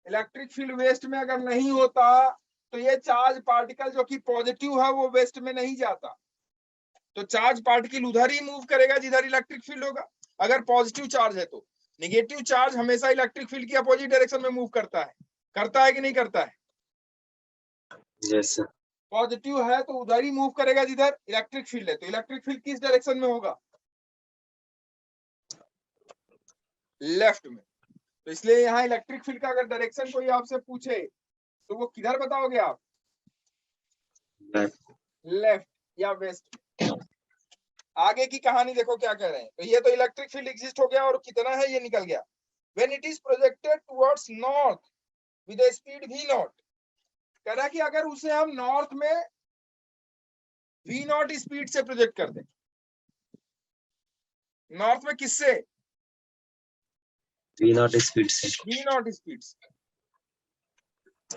Electric field waste में अगर नहीं होता तो ये चार्ज पार्टिकल जो कि पॉजिटिव है वो वेस्ट में नहीं जाता, तो चार्ज पार्टिकल उधर ही मूव करेगा जिधर इलेक्ट्रिक फील्ड होगा। अगर पॉजिटिव चार्ज है तो नेगेटिव चार्ज हमेशा इलेक्ट्रिक फील्ड की अपोजिट डायरेक्शन में मूव करता है कि नहीं करता है? Yes sir. पॉजिटिव है तो उधर ही मूव करेगा जिधर इलेक्ट्रिक फील्ड है, तो इलेक्ट्रिक फील्ड किस डायरेक्शन में होगा? लेफ्ट में। तो इसलिए यहाँ इलेक्ट्रिक फील्ड का अगर डायरेक्शन कोई आपसे पूछे तो वो किधर बताओगे आप? लेफ्ट या वेस्ट। आगे की कहानी देखो क्या कह रहे हैं। तो ये तो इलेक्ट्रिक फील्ड एग्जिस्ट हो गया और कितना है ये निकल गया। When it is projected towards north with a speed v not, कह रहा है कि अगर उसे हम नॉर्थ में v नॉट स्पीड से प्रोजेक्ट कर दें, नॉर्थ में किससे? v नॉट स्पीड से। v नॉट स्पीड से।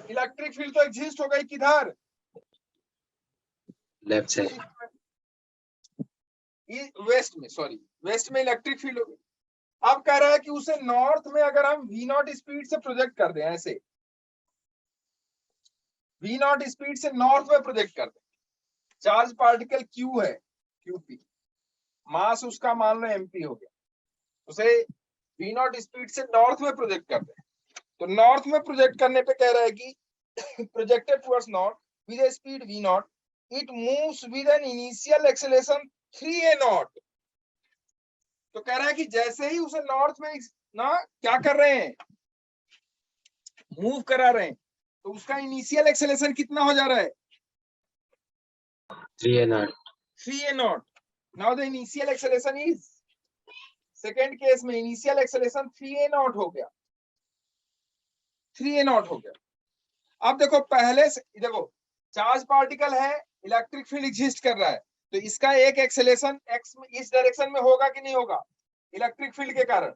इलेक्ट्रिक फील्ड तो एग्जिस्ट हो गई किधर? लेफ्ट साइड, वेस्ट में, सॉरी वेस्ट में इलेक्ट्रिक फील्ड हो गई। अब कह रहा है कि उसे नॉर्थ में अगर हम v नॉट स्पीड से प्रोजेक्ट कर दें, ऐसे v नॉट स्पीड से नॉर्थ में प्रोजेक्ट कर दें, चार्ज पार्टिकल q है, qp, मास उसका मान लो mp हो गया, उसे v नॉट स्पीड से नॉर्थ में प्रोजेक्ट कर दें, तो नॉर्थ में प्रोजेक्ट करने पे कह रहा है कि projected towards north with a speed v not, it moves with an initial acceleration 3a not. तो कह रहा है कि जैसे ही उसे नॉर्थ में ना क्या कर रहे हैं, मूव करा रहे हैं, तो उसका इनिशियल एक्सेलरेशन कितना हो जा रहा है? 3a not. 3a not. Now the initial acceleration is, second case में इनिशियल एक्सेलरेशन 3a नॉट हो गया, 3a नॉट हो गया। अब देखो पहले से देखो, चार्ज पार्टिकल है, इलेक्ट्रिक फील्ड एग्जिस्ट कर रहा है, तो इसका एक एक्सेलरेशन x में इस डायरेक्शन में होगा कि नहीं होगा इलेक्ट्रिक फील्ड के कारण?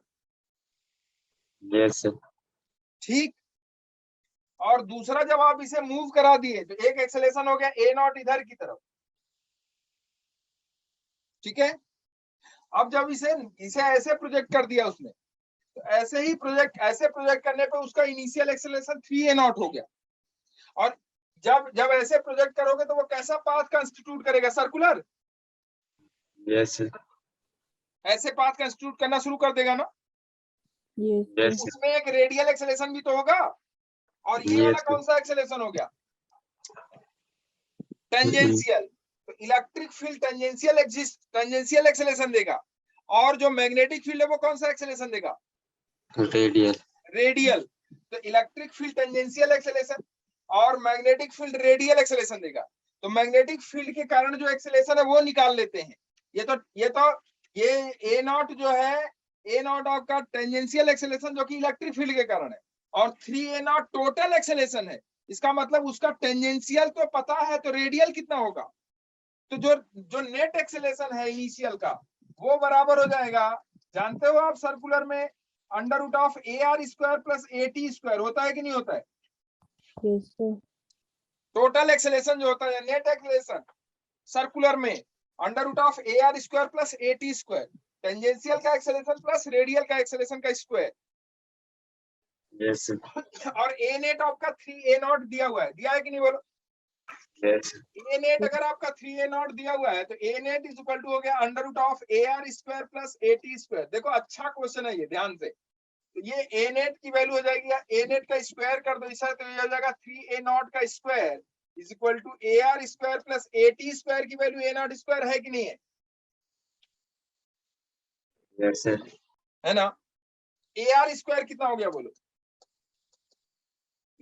Yes sir. ठीक। और दूसरा जब आप इसे मूव करा दिए तो एक एक्सेलरेशन हो गया a नॉट इधर की तरफ, ठीक है। अब जब इसे ऐसे प्रोजेक्ट कर दिया उसने, तो ऐसे प्रोजेक्ट करने पे उसका इनिशियल एक्सेलरेशन 3a नॉट हो गया। और जब ऐसे प्रोजेक्ट करोगे तो वो कैसा पाथ कंस्टिट्यूट करेगा? सर्कुलर। Yes sir. ऐसे पाथ कंस्टिट्यूट करना शुरू कर देगा ना। यस उसमें एक रेडियल एक्सेलरेशन भी तो होगा, और ये वाला कौन सा एक्सेलरेशन हो गया? टेंजेंशियल। तो इलेक्ट्रिक फील्ड टेंजेंशियल एक्सेलरेशन देगा, और जो मैग्नेटिक फील्ड है वो कौन सा एक्सेलरेशन देगा? रेडियल। तो इलेक्ट्रिक फील्ड टेंजेंशियल एक्सेलरेशन और मैग्नेटिक फील्ड रेडियल एक्सेलरेशन देगा। तो मैग्नेटिक फील्ड के कारण जो एक्सेलरेशन है वो निकाल लेते हैं। ये ए नॉट जो है, ए नॉट आपका टेंजेंशियल एक्सेलरेशन जो कि इलेक्ट्रिक फील्ड के कारण है, और 3a नॉट टोटल एक्सेलरेशन है। इसका मतलब उसका टेंजेंशियल तो पता है, तो रेडियल कितना होगा? तो जो नेट एक्सेलरेशन है इनिशियल का, वो बराबर हो जाएगा, जानते हो आप सर्कुलर में under root of AR square plus AT square होता है कि नहीं होता है? टोटल एक्सेलरेशन जो होता है नेट एक्सेलरेशन सर्कुलर में under root of AR square plus AT square, tangential का एक्सेलरेशन प्लस रेडियल का एक्सेलरेशन का स्क्वायर। Yes sir. और a नेट आपका 3a नॉट दिया हुआ है, दिया है कि नहीं बोलो? यस। a नेट अगर आपका 3a नॉट दिया हुआ है तो a net is equal to हो गया under root of AR square plus AT square. देखो अच्छा क्वेश्चन है ये, ध्यान से। तो ये a नेट की वैल्यू हो जाएगी, a नेट का स्क्वायर कर दो इसे, तो ये हो जाएगा 3a नॉट का square is equal to AR square plus AT square की वैल्यू a नॉट स्क्वायर है कि नहीं है? Yes sir. है ना। AR स्क्वायर कितना हो गया बोलो?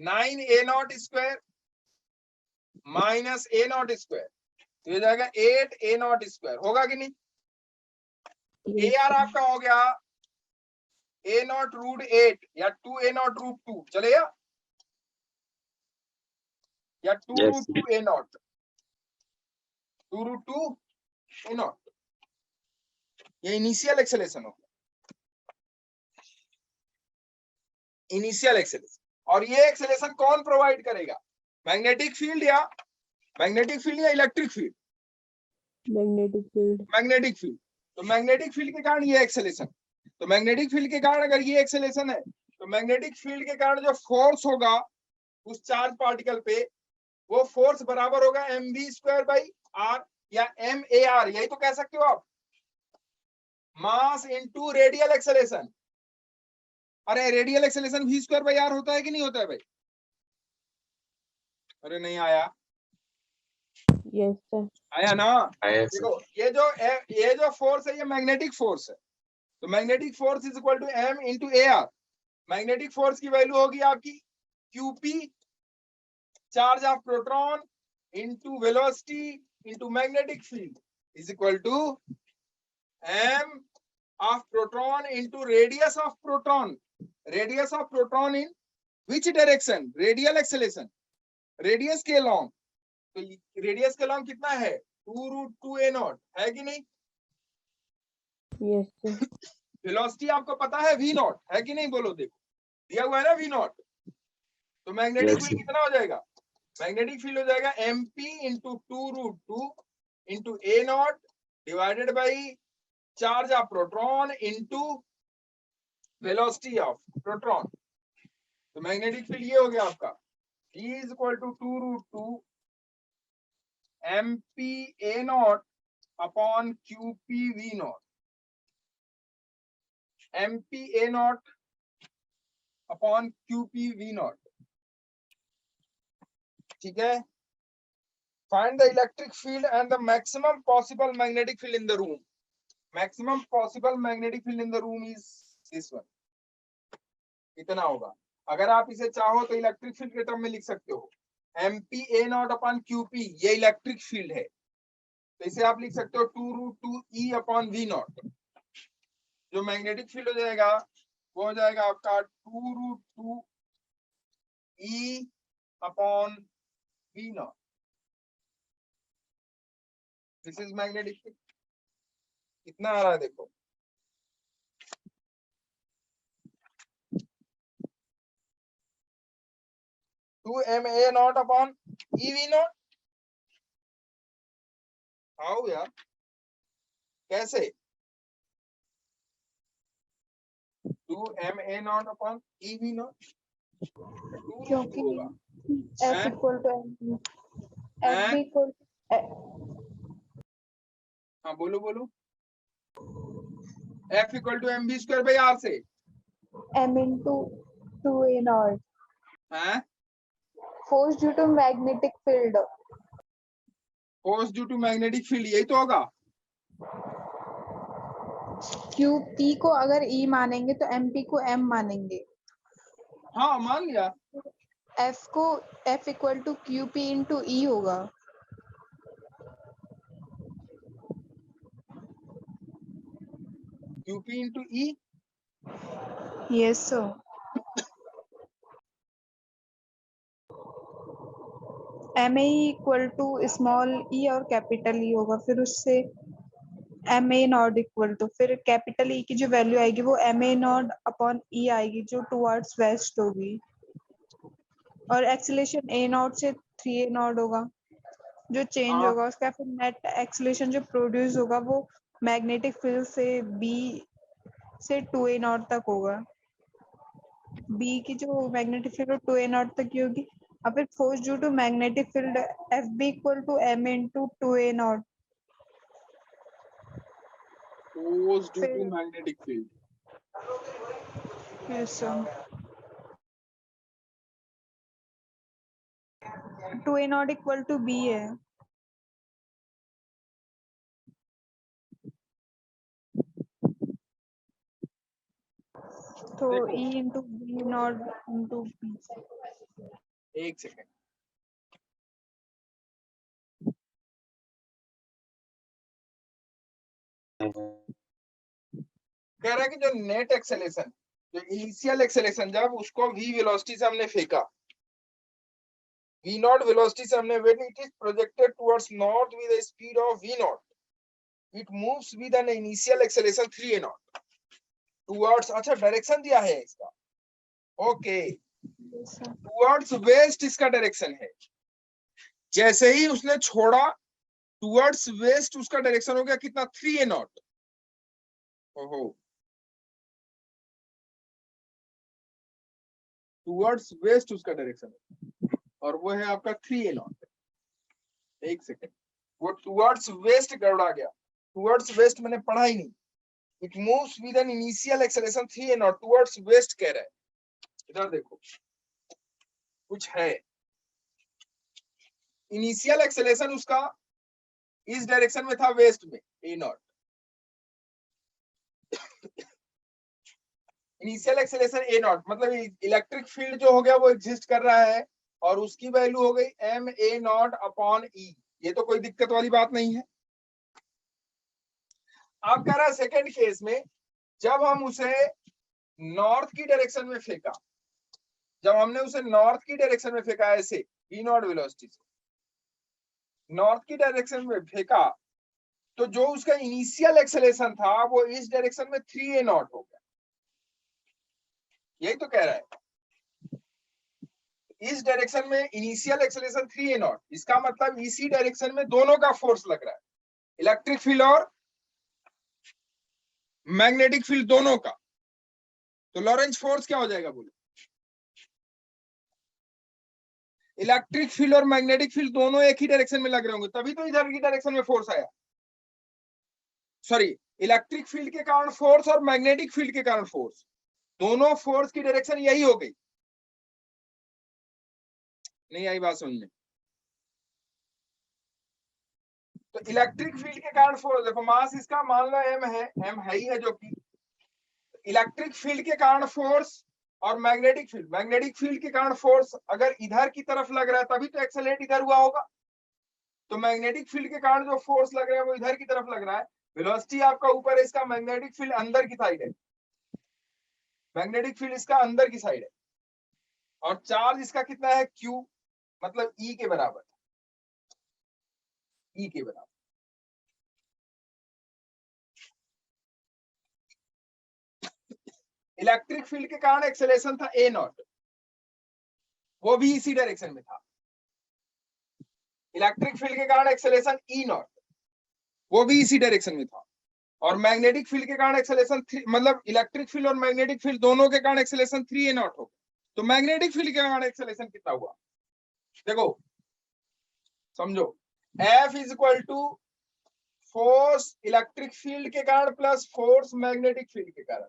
9a naught square minus a naught square, तो ये जाएगा 8a नॉट स्क्वायर, होगा कि नहीं? AR आपका हो गया a नॉट रूट 8 या 2a नॉट रूट 2 चलेगा, या 2 Yes. Root 2 a naught, 2 root 2 a naught. ये इनिशियल एक्सेलरेशन हो गया, इनिशियल एक्सेलरेशन। और ये एक्सेलरेशन कौन प्रोवाइड करेगा? मैग्नेटिक फील्ड या electric field? Magnetic field. Magnetic field. तो मैग्नेटिक फील्ड के कारण ये एक्सेलरेशन, तो मैग्नेटिक फील्ड के कारण अगर ये एक्सेलरेशन है तो मैग्नेटिक फील्ड के कारण जो फोर्स होगा उस चार्ज पार्टिकल पे, वो फोर्स बराबर होगा mv²/r या MAR, यही तो कह सकते हो आप, मास इनटू रेडियल एक्सेलेरेशन। अरे रेडियल एक्सेलेरेशन v²/r होता है कि नहीं होता है भाई? अरे नहीं आया, Yes, sir. आया ना? आया सर। देखो ये जो फोर्स है ये मैग्नेटिक फोर्स है, तो magnetic force is equal to m into AR। Magnetic force की वैल्यू होगी आपकी QP, charge of proton into velocity into magnetic field is equal to m of proton into radius of proton. Radius of proton in which direction? Radial acceleration. Radius के along, तो radius के along कितना है? 2√2a0 है कि नहीं? Yes, sir. Velocity आपको पता है v0 है कि नहीं? बोलो, देखो दिया हुआ है ना v0, तो मैग्नेटिक Yes, फील्ड sir. कितना हो जाएगा? मैग्नेटिक फील्ड हो जाएगा mp into 2√2 into a0 divided by charge of proton into velocity of proton. तो मैग्नेटिक फील्ड ये हो गया आपका E is equal to 2√2 MP/A0 upon QP/V0। MP/A0 upon QP/V0, ठीक है। Find the electric field and the maximum possible magnetic field in the room. Maximum possible magnetic field in the room is this one. कितना होगा? अगर आप इसे चाहो तो electric field के टर्म में लिख सकते हो, MP/A0 अपॉन QP, ये इलेक्ट्रिक फील्ड है, तो इसे आप लिख सकते हो 2√2 E अपॉन V0। जो मैग्नेटिक फील्ड हो जाएगा वो हो जाएगा आपका 2√2 E upon V0। This is magnetic field. कितना आ रहा है देखो, टू MA0 अपॉन EV0। आओ यार, कैसे? 2MA0 अपॉन EV0 क्योंकि हैं? F इक्वल टू एम, हैं? F इक्वल हाँ बोलो बोलो। F इक्वल टू mv²/r से M इंटू 2a0 हैं? Force due to magnetic field. Force due to magnetic field, यही तो होगा। क्यू पी को अगर E मानेंगे तो एम पी को M मानेंगे। हाँ मान लिया। F को F equal to Q P into E होगा। QP into E। Yes sir. M A equal to small E और कैपिटल ई होगा, फिर उससे M A not equal to, फिर कैपिटल ई की जो वैल्यू आएगी वो M A not upon E आएगी जो टुवर्ड्स वेस्ट होगी, और एक्सीलरेशन ए नॉट से 3a नॉट होगा जो चेंज हाँ। होगा उसका, फिर नेट एक्सीलरेशन जो प्रोड्यूस होगा वो मैग्नेटिक फील्ड से बी से 2a नॉट तक होगा। बी की जो मैग्नेटिक फील्ड 2a नॉट तक की होगी, और फिर force due to magnetic field F B equal to M into 2a not. Force due to फिर magnetic field, yes sir 2a not equal to B है, तो देखो E into B not into B. एक second. कह रहा है कि जो नेट एक्सेलेरेशन, जो इनिशियल एक्सेलेरेशन, जब उसको v वेलोसिटी से हमने फेंका, v0 वेलोसिटी से हमने, when it is projected towards north with a speed of v0, it moves with an initial acceleration 3a0 towards, अच्छा डायरेक्शन दिया है इसका, ओके, टुवर्ड्स वेस्ट इसका डायरेक्शन है। जैसे ही उसने छोड़ा टुवर्ड्स वेस्ट, उसका डायरेक्शन हो गया कितना? 3a0। ओहो, टुवर्ड्स वेस्ट उसका डायरेक्शन है, और वो है आपका 3a0। एक सेकेंड, वो टुवर्ड्स वेस्ट गड़बड़ा गया, टुवर्ड्स वेस्ट मैंने पढ़ा ही नहीं। It moves with an initial acceleration 3a0 towards waste कह रहा है। इधर देखो कुछ है, इनिशियल एक्सेलरेशन उसका इस डायरेक्शन में था, वेस्ट में a0। इनिशियल एक्सेलरेशन a0 मतलब इलेक्ट्रिक फील्ड जो हो गया वो एग्जिस्ट कर रहा है, और उसकी वैल्यू हो गई ma0/e। ये तो कोई दिक्कत वाली बात नहीं है। आप कह रहा है सेकेंड केस में जब हम उसे नॉर्थ की डायरेक्शन में फेंका, जब हमने उसे नॉर्थ की डायरेक्शन में फेंका ऐसे v0 वेलोसिटी से नॉर्थ की डायरेक्शन में फेंका, तो जो उसका इनिशियल एक्सेलरेशन था वो इस डायरेक्शन में 3a0 हो गया। यही तो कह रहा है, इस डायरेक्शन में इनिशियल एक्सेलरेशन 3a0, इसका मतलब इसी डायरेक्शन में दोनों का फोर्स लग रहा है, इलेक्ट्रिक फील्ड और मैग्नेटिक फील्ड दोनों का। तो लॉरेंज फोर्स क्या हो जाएगा बोलो? इलेक्ट्रिक फील्ड और मैग्नेटिक फील्ड दोनों एक ही डायरेक्शन में लग रहे होंगे, तभी तो इधर की डायरेक्शन में फोर्स आया। सॉरी, इलेक्ट्रिक फील्ड के कारण फोर्स और मैग्नेटिक फील्ड के कारण फोर्स, दोनों फोर्स की डायरेक्शन यही हो गई। नहीं आई बात समझ में? तो इलेक्ट्रिक फील्ड के कारण फोर्स, देखो मास इसका मान लो m है, m है ही है, जो कि इलेक्ट्रिक फील्ड के कारण फोर्स और मैग्नेटिक फील्ड के कारण फोर्स अगर इधर की तरफ लग रहा है तभी तो एक्सेलरेट इधर हुआ होगा। तो मैग्नेटिक फील्ड के कारण जो फोर्स लग रहा है वो इधर की तरफ लग रहा है, वेलोसिटी आपका ऊपर है, इसका मैग्नेटिक फील्ड अंदर की साइड है, मैग्नेटिक फील्ड इसका अंदर की साइड है, और चार्ज इसका कितना है Q, मतलब E के बराबर, E के बराबर। इलेक्ट्रिक फील्ड के कारण एक्सेलरेशन था a0, वो भी इसी डायरेक्शन में था। इलेक्ट्रिक फील्ड के कारण एक्सेलरेशन E0, वो भी इसी डायरेक्शन में था। और मैग्नेटिक फील्ड के कारण एक्सेलरेशन मतलब इलेक्ट्रिक फील्ड और मैग्नेटिक फील्ड दोनों के कारण एक्सेलरेशन 3a0 हो। तो मैग्नेटिक फील्ड के कारण एक्सेलरेशन कितना हुआ देखो, समझो, F is equal to force electric field के कारण प्लस फोर्स मैग्नेटिक फील्ड के कारण।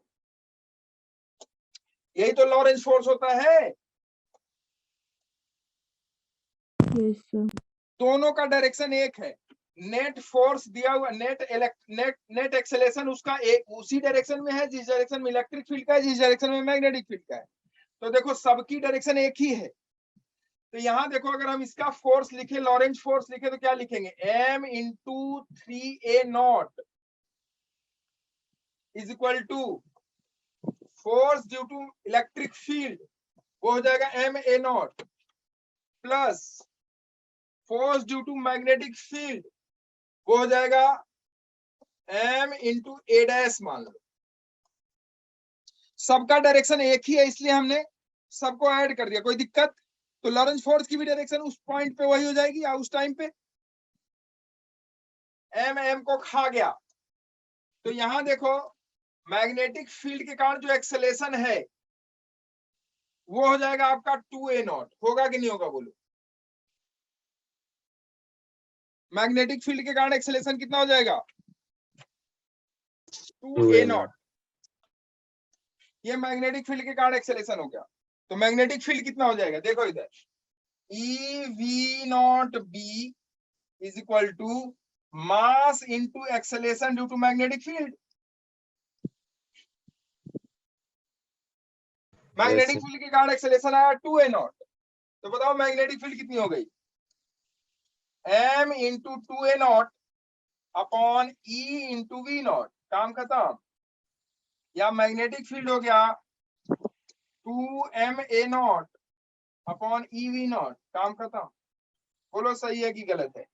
यही तो लॉरेंज फोर्स होता है। Yes, sir. दोनों का डायरेक्शन एक है, नेट फोर्स दिया हुआ, नेट एक्सेलरेशन उसका एक उसी डायरेक्शन में है जिस डायरेक्शन में इलेक्ट्रिक फील्ड का है, जिस डायरेक्शन में मैग्नेटिक फील्ड का है। तो देखो सबकी डायरेक्शन एक ही है। तो यहां देखो अगर हम इसका फोर्स लिखे, लॉरेंज फोर्स लिखे, तो क्या लिखेंगे, m into 3a0 is equal to force due to electric field, वो हो जाएगा ma0 plus force due to magnetic field, वो हो जाएगा m इंटू a डैश। मान लो सबका डायरेक्शन एक ही है इसलिए हमने सबको ऐड कर दिया, कोई दिक्कत? तो लॉरेंज फोर्स की भी डायरेक्शन उस पॉइंट पे वही हो जाएगी या उस टाइम पे m को खा गया। तो यहां देखो मैग्नेटिक फील्ड के कारण जो एक्सेलरेशन है वो हो जाएगा आपका 2a0, होगा कि नहीं होगा बोलो? मैग्नेटिक फील्ड के कारण एक्सेलरेशन कितना हो जाएगा, 2a0। ये मैग्नेटिक फील्ड के कारण एक्सेलरेशन हो गया। तो मैग्नेटिक फील्ड कितना हो जाएगा देखो इधर, EV0b is equal to mass into acceleration due to magnetic field. Magnetic field के कारण एक्सेलरेशन आया 2a0, तो बताओ मैग्नेटिक फील्ड कितनी हो गई, m into 2a0 upon E into V0, काम खत्म। या मैग्नेटिक फील्ड हो गया 2ma0 अपॉन EV0, काम खत्म। बोलो सही है कि गलत है?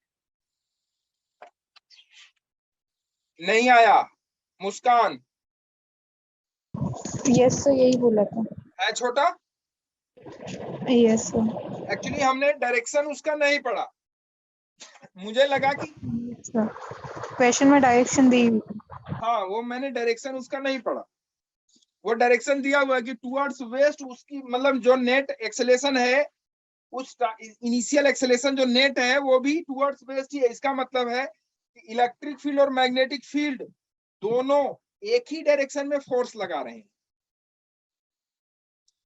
नहीं आया मुस्कान? यस सर, यही बोला था। है छोटा? Yes sir. एक्चुअली हमने डायरेक्शन उसका नहीं पढ़ा, मुझे लगा कि क्वेश्चन में डायरेक्शन दी हुई। हाँ वो मैंने डायरेक्शन उसका नहीं पढ़ा, वो डायरेक्शन दिया हुआ है कि टुवर्ड्स वेस्ट, उसकी मतलब जो नेट एक्सेलेरेशन है, उस इनिशियल एक्सेलेरेशन जो नेट है वो भी टुवर्ड्स वेस्ट ही है। इसका मतलब है कि इलेक्ट्रिक फील्ड और मैग्नेटिक फील्ड दोनों एक ही डायरेक्शन में फोर्स लगा रहे हैं।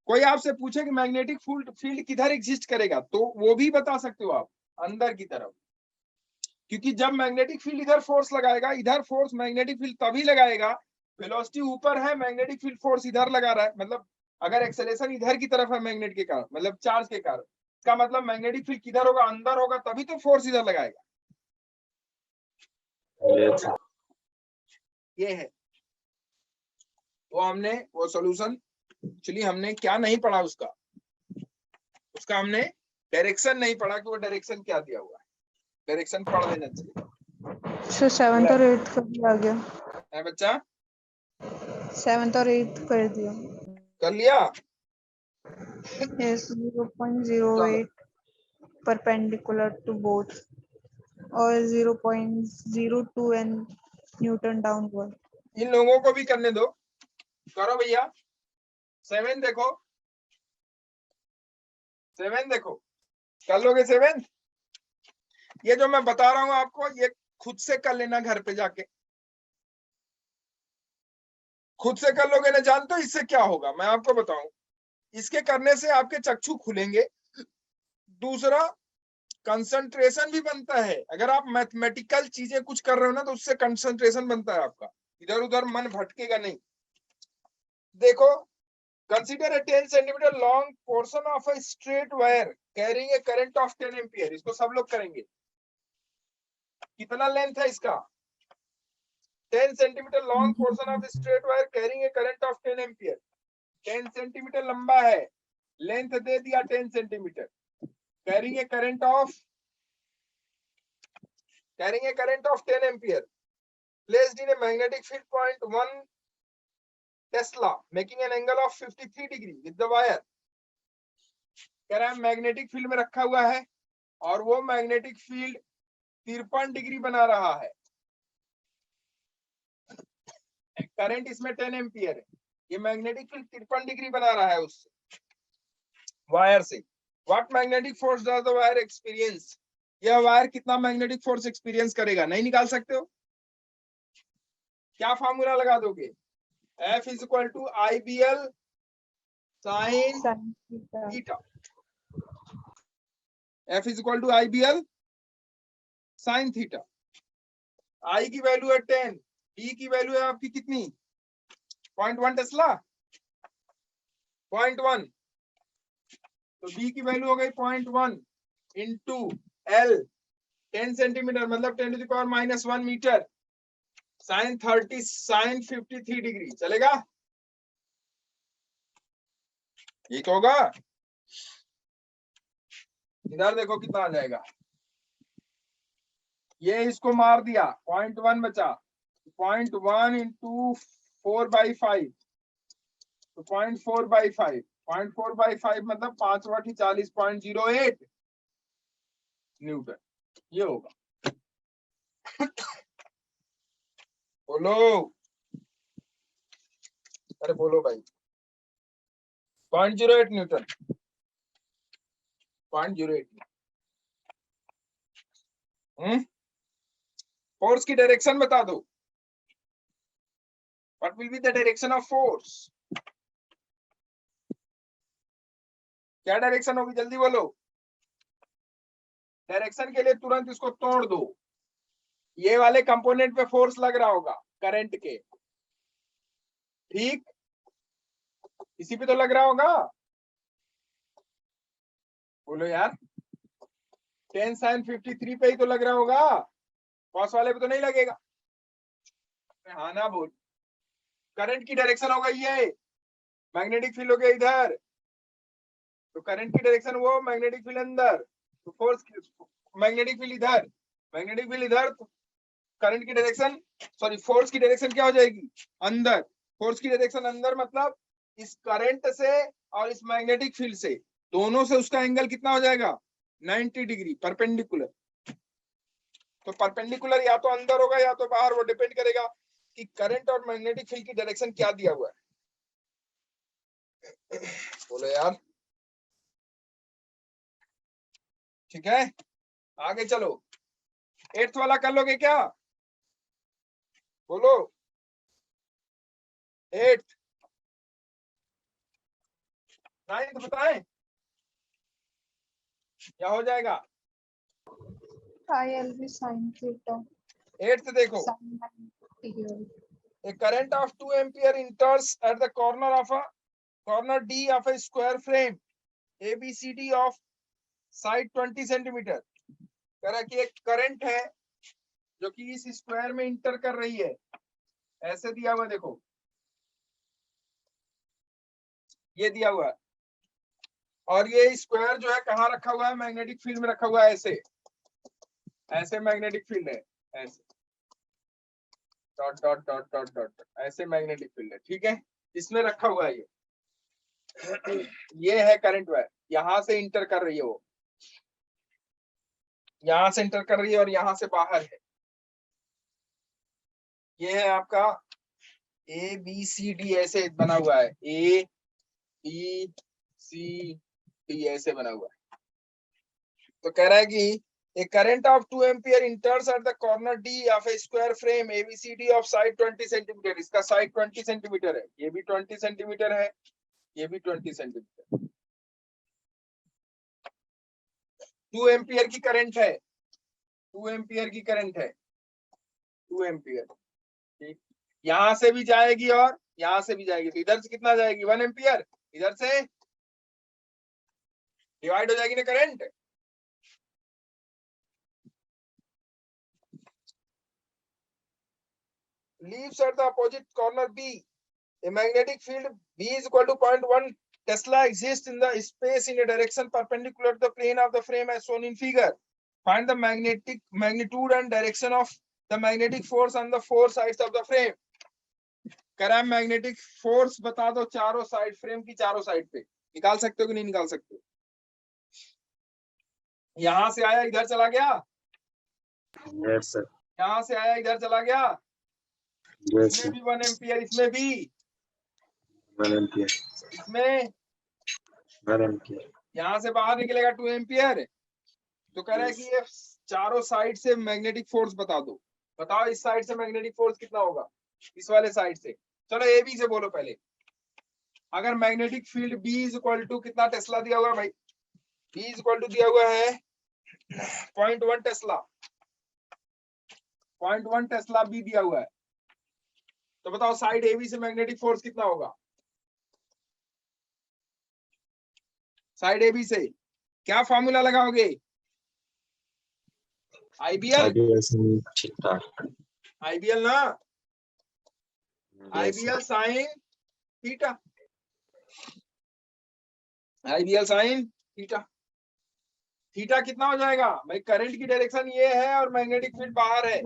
कोई आपसे पूछे कि मैग्नेटिक फील्ड किधर एग्जिस्ट करेगा, तो वो भी बता सकते हो आप, अंदर की तरफ। क्योंकि जब मैग्नेटिक फील्ड इधर फोर्स लगाएगा, इधर फोर्स मैग्नेटिक फील्ड तभी लगाएगा, वेलोसिटी ऊपर है, मैग्नेटिक फील्ड फोर्स इधर लगा रहा है, मतलब अगर एक्सेलेरेशन इधर की तरफ है मैग्नेट के कारण, मतलब चार्ज के कारण, इसका मतलब मैग्नेटिक फील्ड किधर होगा, अंदर होगा, तभी तो फोर्स इधर लगाएगा। Yes, sir. ये है वो हमने वो सॉल्यूशन, एक्चुअली हमने क्या नहीं पढ़ा उसका हमने डायरेक्शन नहीं पढ़ा कि वो डायरेक्शन क्या दिया हुआ है। डायरेक्शन पढ़ लेना चाहिए। सर 7th और 8th का भी आ गया, है बच्चा, 7th और 8th कर दिया। कर लिया? Yes, 0.08 perpendicular to both और 0.02 and Newton downward। इन लोगों को भी करने दो, करो भैया। 7 देखो, 7 देखो, कर लोगे 7? ये जो मैं बता रहा हूं आपको, ये खुद से कर लेना घर पे जाके, खुद से कर लोगे ना। जानते हो इससे क्या होगा, मैं आपको बताऊं। इसके करने से आपके चक्षु खुलेंगे। दूसरा, कंसंट्रेशन भी बनता है। अगर आप मैथमेटिकल चीजें कुछ कर रहे हो ना, तो उससे कंसंट्रेशन बनता है आपका, इधर उधर मन भटकेगा नहीं। देखो, consider a 10 centimetre long portion of a straight wire carrying a current of 10 ampere. इसको सब लोग करेंगे। कितना लेंथ है इसका? 10 centimetre long portion of straight wire carrying a current of 10 ampere. 10 centimetre लंबा है, लेंथ दे दिया 10 centimetre, carrying a current of 10 ampere, placed in a magnetic field point 1 Tesla, making an angle of 53 degree with the wire। कह रहा है magnetic field में रखा हुआ है और वो मैग्नेटिक फील्ड 53 डिग्री बना रहा है। करंट इसमें 10 एम्पियर है, ये मैग्नेटिक फील्ड 53 डिग्री बना रहा है उससे, वायर से। What magnetic force does the wire experience? यह वायर कितना मैग्नेटिक फोर्स एक्सपीरियंस करेगा? नहीं निकाल सकते हो? क्या फॉर्मूला लगा दोगे? F is equal to IBL sin theta। F is equal to IBL sin theta। I की वैल्यू है 10, D की वैल्यू है आपकी कितनी? 0.1 टेस्ला, 0.1, तो D की वैल्यू हो गई 0.1 इंटू L 10 सेंटीमीटर, मतलब 10 to the power -1 metre, sin 53 degree. चलेगा? ठीक होगा? इधर देखो कितना आ जाएगा। ये इसको मार दिया, 0.1 बचा, 0.1 इंटू 4/5, तो 0.4/5, 0.4/5 मतलब 5 बटे 40, 0.08 न्यूटन। ये होगा। बोलो, अरे बोलो भाई। 0.08 न्यूटन, 0.08। फोर्स की डायरेक्शन बता दो। What will be the direction of force? क्या डायरेक्शन होगी, जल्दी बोलो। डायरेक्शन के लिए तुरंत इसको तोड़ दो। ये वाले कंपोनेंट पे फोर्स लग रहा होगा करंट के, ठीक? इसी पे तो लग रहा होगा। बोलो यार, 10 sin 53 पे ही तो लग रहा होगा, कॉस वाले पे तो नहीं लगेगा। हाँ ना बोल। करंट की डायरेक्शन होगा ये, मैग्नेटिक फील्ड हो गया इधर, तो करंट की डायरेक्शन वो, मैग्नेटिक फील्ड अंदर, तो फोर्स मैग्नेटिक फील्ड इधर, मैग्नेटिक फील्ड इधर, तो करंट की डायरेक्शन, सॉरी फोर्स की डायरेक्शन क्या हो जाएगी? अंदर। फोर्स की डायरेक्शन अंदर मतलब इस करंट से और इस मैग्नेटिक फील्ड से, दोनों से उसका एंगल कितना हो जाएगा? 90 डिग्री परपेंडिकुलर। तो परपेंडिकुलर या तो अंदर होगा या तो बाहर, वो डिपेंड करेगा कि करंट और मैग्नेटिक फील्ड की डायरेक्शन क्या दिया हुआ है। बोलो यार, ठीक है, आगे चलो। 8th वाला कर लोगे क्या? बोलो 8th 9th बताएं क्या हो जाएगा? ILV sin theta 8th देखो, sin 90 a current of 2 ampere enters at the corner D of a square frame ABCD of side 20 centimeter। कह रहा है कि एक करंट है जो कि इस स्क्वायर में इंटर कर रही है, ऐसे दिया हुआ, देखो ये दिया हुआ है, और ये स्क्वायर जो है कहाँ रखा हुआ है? मैग्नेटिक फील्ड में रखा हुआ है, ऐसे ऐसे मैग्नेटिक फील्ड है, ऐसे dot dot dot dot dot ऐसे मैग्नेटिक फील्ड है, ठीक है, इसमें रखा हुआ है ये है करंट वायर, यहां से इंटर कर रही है, वो यहां से इंटर कर रही है और यहां से बाहर है। ये है आपका ABCD, ऐसे बना हुआ है, ABCD ऐसे बना हुआ है। तो कह रहा है कि a current of 2 ampere enters at the corner D of a square frame ABCD of side 20 centimeter। इसका साइड 20 सेंटीमीटर है, ये भी 20 सेंटीमीटर है, ये भी 20 सेंटीमीटर। 2 एम्पियर की करंट है, 2 एम्पियर की करंट है, 2 एम्पियर, ठीक, यहां से भी जाएगी और यहां से भी जाएगी, तो इधर से कितना जाएगी? 1 एम्पियर, इधर से डिवाइड हो जाएगी ना current. Leaves at the opposite corner B, a magnetic field B is equal to 0.1 Tesla exists in the space in a direction perpendicular to the plane of the frame as shown in figure. Find the magnetic magnitude and direction of the magnetic force on the four sides of the frame। कह रहा है magnetic force बता दो चारों side, frame की चारों side पे। निकाल सकते हो कि नहीं निकाल सकते हो? यहां से आया इधर चला गया, यस सर, यहां से आया इधर चला गया, यस इसमें भी 1 एम्पियर, इसमें भी 1 एम्पियर, इसमें, 1 एम्पियर, यहां से बाहर निकलेगा 2 एम्पियर। तो कह रहा है कि ये चारों साइड से मैग्नेटिक फोर्स बता दो। बताओ इस साइड से मैग्नेटिक फोर्स कितना होगा, इस वाले साइड से। चलो ए बी से बोलो पहले। अगर magnetic field B is equal to कितना टेस्ला दिया हुआ है भाई? B इज इक्वल टू दिया हुआ है 0.1 टेस्ला, 0.1 टेस्ला B दिया हुआ है। तो बताओ साइड AB से मैग्नेटिक फोर्स कितना होगा? साइड AB से क्या फॉर्मूला लगाओगे? IBL, IBL ना, IBL sine theta, IBL sine theta. Theta कितना हो जाएगा भाई? करंट की डायरेक्शन ये है और मैग्नेटिक फील्ड बाहर है,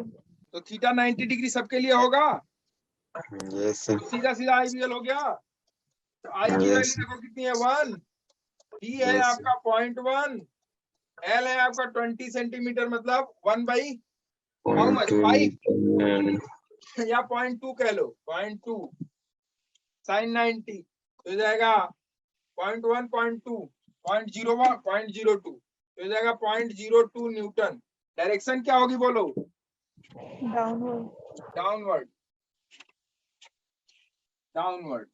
तो थीटा 90 डिग्री सबके लिए होगा। यस तो सीधा सीधा IBL हो गया। तो I की वैल्यू देखो कितनी है, 1, D है आपका 0.1, L है आपका 20 सेंटीमीटर, मतलब 1/5 या 0.2 कह लो, 0.2 साइन 90 तो जाएगा 0.1, 0.2, 0.01, 0.02 तो जाएगा 0.02 न्यूटन। डायरेक्शन क्या होगी बोलो? Downward, downward, downward.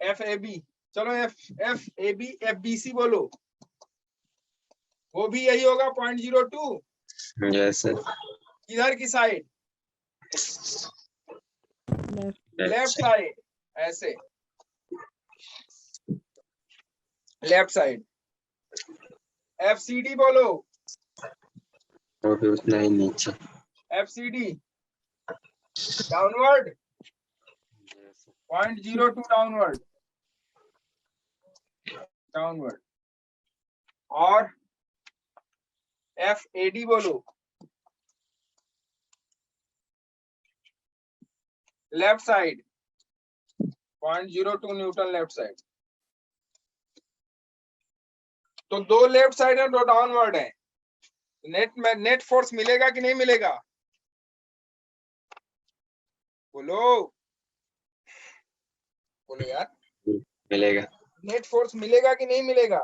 FAB, चलो FAB FBC बोलो, वो भी यही होगा 0.02। यस सर, किधर की साइड? लेफ्ट साइड, ऐसे लेफ्ट साइड। FCD बोलो, वो भी उतना ही नीचे। FCD downward, 0.02 downward, downward. और FAD बोलो, left side 0.02 Newton left side. तो दो लेफ्ट साइड है, दो डाउनवर्ड है, नेट फोर्स मिलेगा कि नहीं मिलेगा? बोलो बोलो यार, मिलेगा। नेट फोर्स मिलेगा कि नहीं मिलेगा?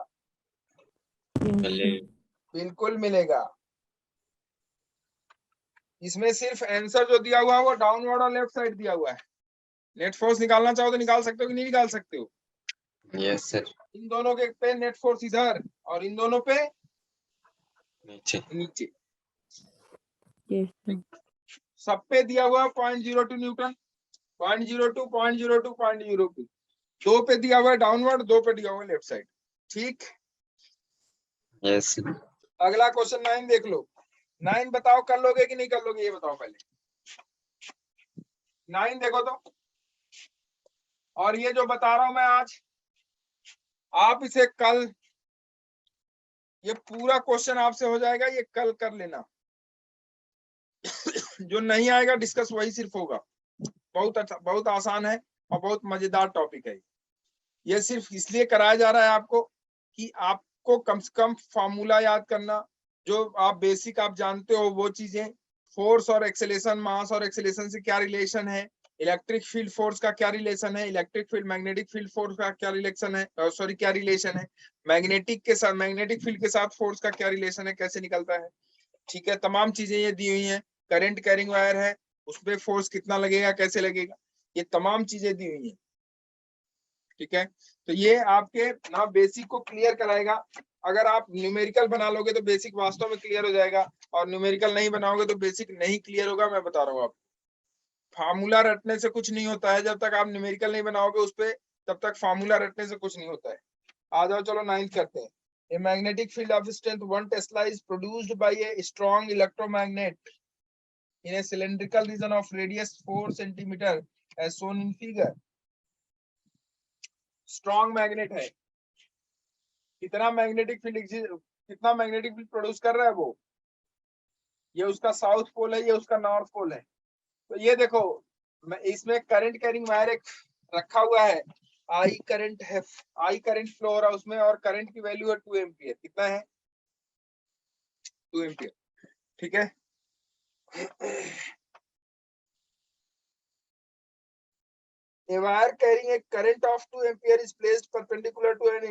Yes, sir. मिलेगा। बिल्कुल मिलेगा। इसमें सिर्फ आंसर जो दिया हुआ है वो डाउनवर्ड और लेफ्ट साइड दिया हुआ है। नेट फोर्स निकालना चाहो तो निकाल सकते हो कि नहीं निकाल सकते हो? Yes sir. इन दोनों के पे नेट फोर्स इधर और इन दोनों पे नीचे। नीचे। Yes, sir. सब पे दिया हुआ 0.02 न्यूटन, 0.02, 0.02, 0.02। दो पे दिया हुआ है डाउनवर्ड, दो पे दिया हुआ है लेफ्ट साइड। ठीक, यस सर। अगला क्वेश्चन 9 देख लो। 9 बताओ कर लोगे कि नहीं कर लोगे, ये बताओ पहले। 9 देखो तो, और ये जो बता रहा हूं मैं आज, आप इसे कल, ये पूरा क्वेश्चन आपसे हो जाएगा, ये कल कर लेना। जो नहीं आएगा डिस्कस वही सिर्फ होगा। बहुत अच्छा, बहुत आसान है और बहुत मजेदार टॉपिक है। ये सिर्फ इसलिए कराया जा रहा है आपको कि आपको कम से कम फॉर्मूला याद करना, जो आप बेसिक आप जानते हो वो चीजें, फोर्स और एक्सेलेरेशन, मास और एक्सेलेरेशन से क्या रिलेशन है, इलेक्ट्रिक फील्ड फोर्स का क्या रिलेशन है, electric field magnetic field force का क्या रिलेशन है, सॉरी क्या रिलेशन है, मैग्नेटिक के साथ, मैग्नेटिक फील्ड के साथ फोर्स का क्या रिलेशन है, कैसे निकलता है। ठीक है, तमाम चीजें ये दी हुई हैं। करंट कैरिंग वायर है, उसपे फोर्स कितना लगेगा, कैसे लगेगा, ये तमाम चीजें दी हुई हैं। ठीक है, तो ये आपके ना बेसिक को क्लियर कराएगा। अगर आप न्यूमेरिकल बना लोगे तो बेसिक वास्तव में क्लियर हो जाएगा, और न्यूमेरिकल नहीं बनाओगे तो बेसिक नहीं क्लियर होगा। मैं बता रहा हूँ आपको, फार्मूला रटने से कुछ नहीं होता है। जब तक आप न्यूमेरिकल नहीं बनाओगे उस पे, तब तक फार्मूला रटने से कुछ नहीं होता है। आ जाओ, चलो 9th करते हैं। A magnetic field of strength 1 Tesla is produced by a strong electromagnet in a cylindrical region of radius 4 centimeter as shown in figure. Strong magnet है, कितना मैग्नेटिक फील्ड प्रोड्यूस कर रहा है वो, ये उसका साउथ पोल है, ये उसका नॉर्थ पोल है। तो ये देखो, इसमें करंट कैरिंग वायर एक रखा हुआ है, आई करंट है, आई करंट फ्लो हो रहा है उसमें, और करंट की वैल्यू है 2 एम्पियर। कितना है? 2 एम्पियर। ठीक है, a wire carrying a current of 2 ampere is placed perpendicular to an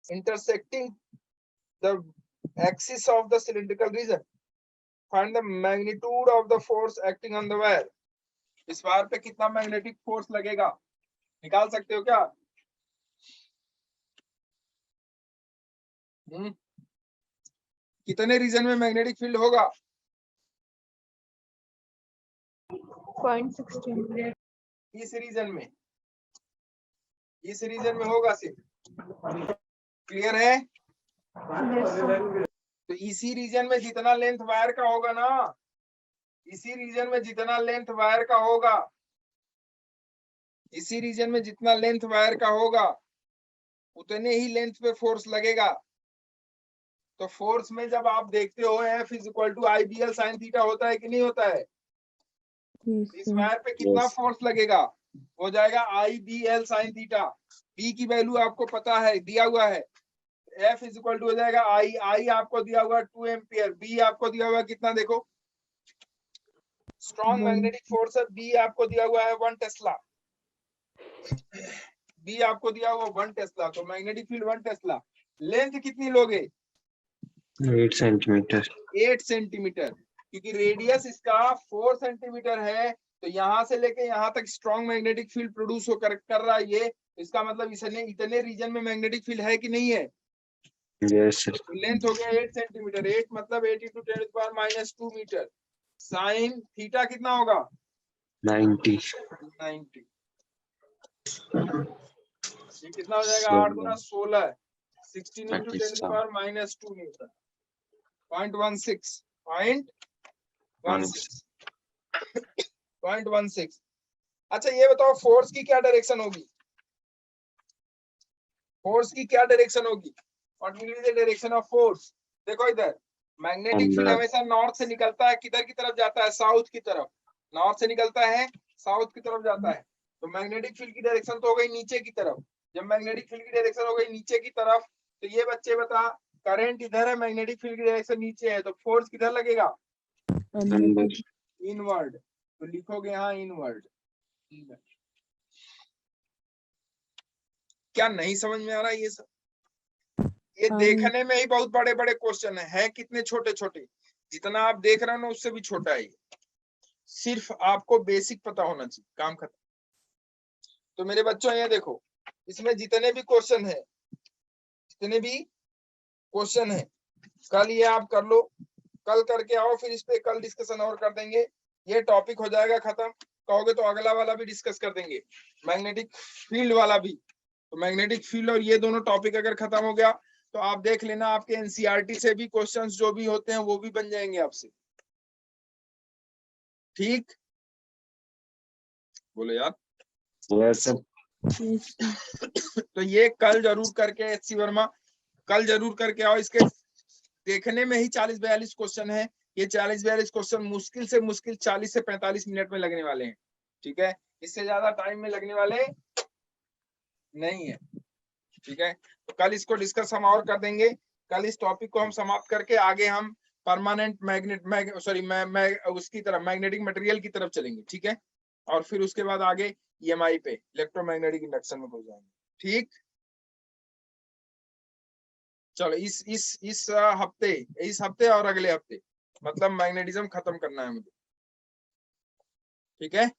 intersecting the axis of the cylindrical region. Find the magnitude of the force acting on the wire. इस wire पे कितना magnetic force लगेगा, निकाल सकते हो क्या? कितने reason में मैग्नेटिक फील्ड होगा? 0.16। इस रीजन में, इस रीजन में होगा सिर्फ। क्लियर है? तो इसी रीजन में जितना लेंथ वायर का होगा ना, इसी रीजन में जितना लेंथ वायर का होगा, इसी रीजन में जितना लेंथ वायर का होगा, उतने ही लेंथ पे फोर्स लगेगा। तो फोर्स में जब आप देखते हो F = IBL sin थीटा होता है कि नहीं होता है? Yes, इस sir. वायर पे कितना Yes. फोर्स लगेगा? हो जाएगा IBL sin थीटा। B की वैल्यू आपको पता है, दिया हुआ है। F = हो जाएगा I आपको दिया हुआ 2 एम्पियर, B आपको दिया हुआ कितना देखो, स्ट्रॉन्ग मैग्नेटिक फोर्स है, B आपको दिया हुआ है 1 टेस्ला। B आपको दिया हुआ 1 टेस्ला, तो मैग्नेटिक फील्ड 1 टेस्ला। लेंथ कितनी लोगे? 8 सेंटीमीटर। 8 सेंटीमीटर, क्योंकि रेडियस इसका 4 सेंटीमीटर है, तो यहाँ से लेके यहाँ तक स्ट्रॉन्ग मैग्नेटिक फील्ड प्रोड्यूस होकर कर रहा है ये। इसका मतलब इतने रीजन में मैग्नेटिक फील्ड है कि नहीं है? Yes sir. लेंथ हो गया 8 सेंटीमीटर, 8 मतलब 8 × 10⁻² मीटर। साइन थीटा कितना होगा? 90। 90। ये कितना हो जाएगा? 8 × 16, 16 × 10⁻² न्यूटन। 0.16। अच्छा ये बताओ, फोर्स की क्या डायरेक्शन होगी? फोर्स की क्या डायरेक्शन होगी? What will be the direction of force? देखो इधर, मैग्नेटिक फील्ड हमेशा नॉर्थ से निकलता है, किधर की तरफ जाता है? साउथ की तरफ। नॉर्थ से निकलता है, साउथ की तरफ जाता है, तो मैग्नेटिक फील्ड की डायरेक्शन तो हो गई नीचे की तरफ। जब मैग्नेटिक फील्ड की डायरेक्शन हो गई नीचे की तरफ, तो ये बच्चे बता, करंट इधर है, मैग्नेटिक फील्ड की डायरेक्शन नीचे है, तो फोर्स किधर लगेगा? अंदर। इनवर्ड। तो लिखोगे यहाँ इनवर्ड। क्या नहीं समझ में आ रहा है ये सब? ये हाँ। देखने में ही बहुत बड़े बड़े क्वेश्चन है कितने छोटे छोटे, जितना आप देख रहे हो ना उससे भी छोटा है ये। सिर्फ आपको बेसिक पता होना चाहिए, काम खत्म। तो मेरे बच्चों ये देखो, इसमें जितने भी क्वेश्चन है, जितने भी क्वेश्चन है, कल ये आप कर लो, कल करके आओ, फिर इस पे कल डिस्कशन और कर देंगे। ये टॉपिक हो जाएगा खत्म। कहोगे तो अगला वाला भी डिस्कस कर देंगे, मैग्नेटिक फील्ड वाला भी। तो मैग्नेटिक फील्ड और ये दोनों टॉपिक अगर खत्म हो गया तो आप देख लेना, आपके एनसीईआरटी से भी क्वेश्चंस जो भी होते हैं वो भी बन जाएंगे आपसे। ठीक, बोलो यार। Yes sir. Yes, sir. तो ये कल जरूर करके, एचसी वर्मा कल जरूर करके आओ। इसके देखने में ही 40-42 क्वेश्चन है। ये 40-42 क्वेश्चन मुश्किल से मुश्किल 40 से 45 मिनट में लगने वाले हैं। ठीक है, इससे ज्यादा टाइम में लगने वाले नहीं है। ठीक है, तो कल इसको डिस्कस हम और कर देंगे। कल इस टॉपिक को हम समाप्त करके आगे हम परमानेंट उसकी तरफ, मैग्नेटिक मटेरियल की तरफ चलेंगे। ठीक है, और फिर उसके बाद आगे ईएमआई पे, इलेक्ट्रोमैग्नेटिक इंडक्शन में पहुंच जाएंगे। ठीक, चलो इस हफ्ते और अगले हफ्ते मतलब मैग्नेटिज्म खत्म करना है मुझे। ठीक है,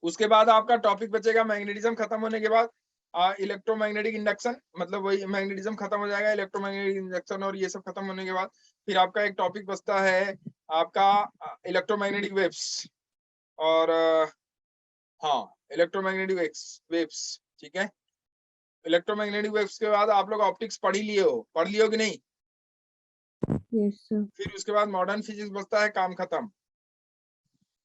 उसके बाद आपका टॉपिक बचेगा मैग्नेटिज्म खत्म होने के बाद इलेक्ट्रोमैग्नेटिक इंडक्शन, मतलब वही मैग्नेटिज्म खत्म हो जाएगा, इलेक्ट्रोमैग्नेटिक इंडक्शन और ये सब खत्म होने के बाद फिर आपका एक टॉपिक बचता है आपका इलेक्ट्रोमैग्नेटिक वेव्स और हाँ इलेक्ट्रोमैग्नेटिक वेव्स। ठीक है, इलेक्ट्रोमैग्नेटिक वेव्स के बाद आप लोग ऑप्टिक्स पढ़ ही लिए हो, पढ़ लियो कि नहीं? Yes, sir. फिर उसके बाद मॉडर्न फिजिक्स बचता है, काम खत्म।